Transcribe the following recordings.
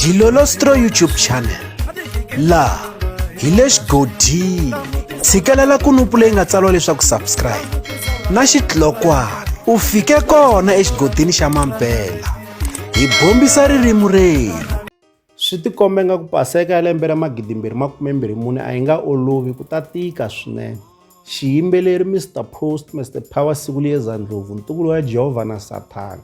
Dilolostro YouTube channel la hi le xigodini tshikelela kunupu leyi nga tsariwa leswaku subscribe na xitlokwana u fike kona exigodini xa Mampela hi bombisa ririmi rero. Swi tikombe nga ku paseka ya lembe ra 2024 a yi nga olovi ku ta tika swinene. Xiyimbeleri Mr Post Mr Power Sibuliyeza Ndlovu ntukulu wa Jehovah na Sathana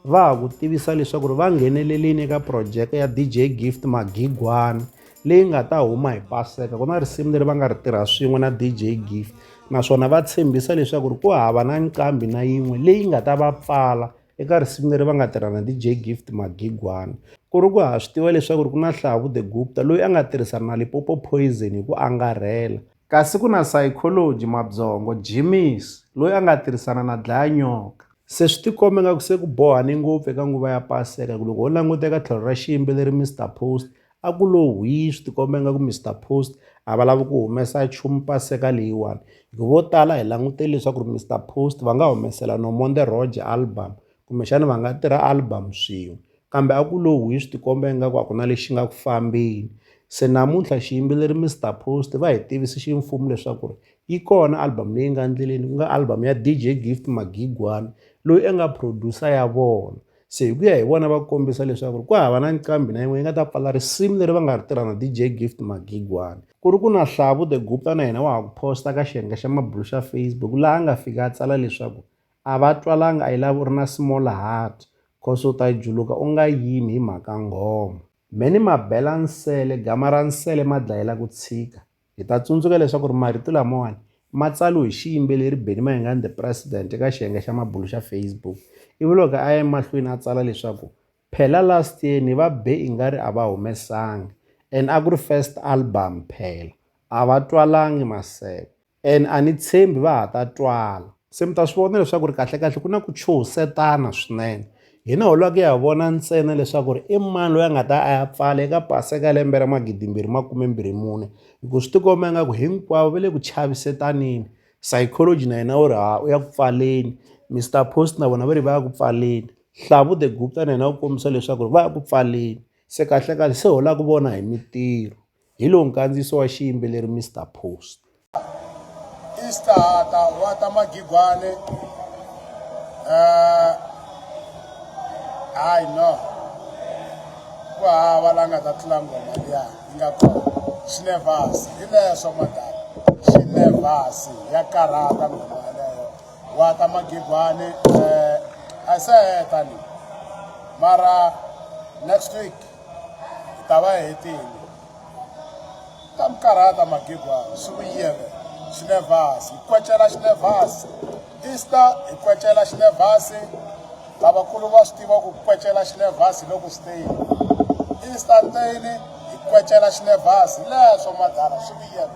va ha ku tivisa leswaku va nghenelelini eka project ya DJ Gift Magigwana leyi nga ta huma hi paseka. Ku na risimu leri va nga ri tirha swin'we na DJ Gift naswona va tshembisa leswaku ku hava na nqambi na yin'we leyi nga ta va pfala eka risimu leri va nga tirha na DJ Gift Magigwana. Ku ri ku ha swi tiva leswaku ku na Hlavu the Gupta loyi a nga tirhisana na Lipopo Poison hi ku angarhela, kasi ku na Psychology Mabzongo Jimmy's loyi a nga tirhisana na Dlaya Nyoka. Se swi tikombe nga ku se ku bohani ngopfu eka nguva ya paseka loko ho languta eka tlhelo ra xiyimbeleri Mr Post a ku lo hwi. Swi tikombe nga ku Mr Post a va lavi ku humesa nchumu paseka leyiwani hi vo tala hi langutele leswaku Mr Post va nga humesela No Monde Roger album kumbexana va nga tirha album swin'we, kambe a ku lo hwi. Swi tikombe nga ku a ku na lexi nga ku fambeni. Se namuntlha xiyimbeleri Mr Post va hi tivisi ximfumo leswaku yi kona album leyi nga endleleni ku nga album ya DJ Gift Magigwana loyi a nga producer ya vona. Se hi ku ya hi vona va kombisa leswaku ku hava na nqambi na yin'we yi nga ta pfala risimu leri va nga ri tirha na DJ Gift Magigwana. Ku ri ku na Hlavu the Gupta na yena wa ha ku posta ka xiyenge xa mabulu xa Facebook laha a nga fika a tsala leswaku a va twalanga a yi lavi u ri na small heart cause u ta juluka u nga yimi hi mhaka nghoma. Meni Mabela Nsele gama ra Nsele ma dlayela ku tshika. Hi ta tsundzuka leswaku marito lamawani ma tsaliwe hi xiyimbeleri Benny Mayengani the President eka xiyenge xa mabulu xa Facebook. Ivi loko a ya mahlweni a tsala leswaku phela last year ni va be i nga ri a va humesanga and a ku ri first album phela a va twalangi maseve and a ni tshembi va ha ta twala. Se mi ta swi vona leswaku kahlekahle ku na ku chuhisetana swinene. Hina ho lwaka ya vona ntsena leswaku i mani loyi a nga ta a ya pfala eka paseka lembe ra 2024 hi ku swi tikombe nga ku hinkwavo va le ku chavisetanini. Psychology na yena u ri u ya ku pfaleni, Mr Post na vona va ri va ya ku pfaleni, Hlavu the Gupta na yena u kombisa leswaku va ya ku pfaleni. Se kahlekahle se ho lava ku vona hi mintirho hi lowu nkandziyiso wa xiyimbeleri Mr Post. Easter wa ta Magigwane hayi no ku hava la nga ta tlula ngoma liya yi nga kona xinevhasi hi leswo madala xinevhasi ya karhata ngoma yaleyo wa ta Magigwane a se heta ni mara next week hi ta va hetini ta mi karhata Magigwane swi vuyele xinevhasi hi kwecela xinevhasi Easter hi kwecela xinevhasi lavakulu va swi tiva ku kwecela xinevhasi loko stayini Easter ntayini hi kwecela xinevhasi leswo madala swi vuyela.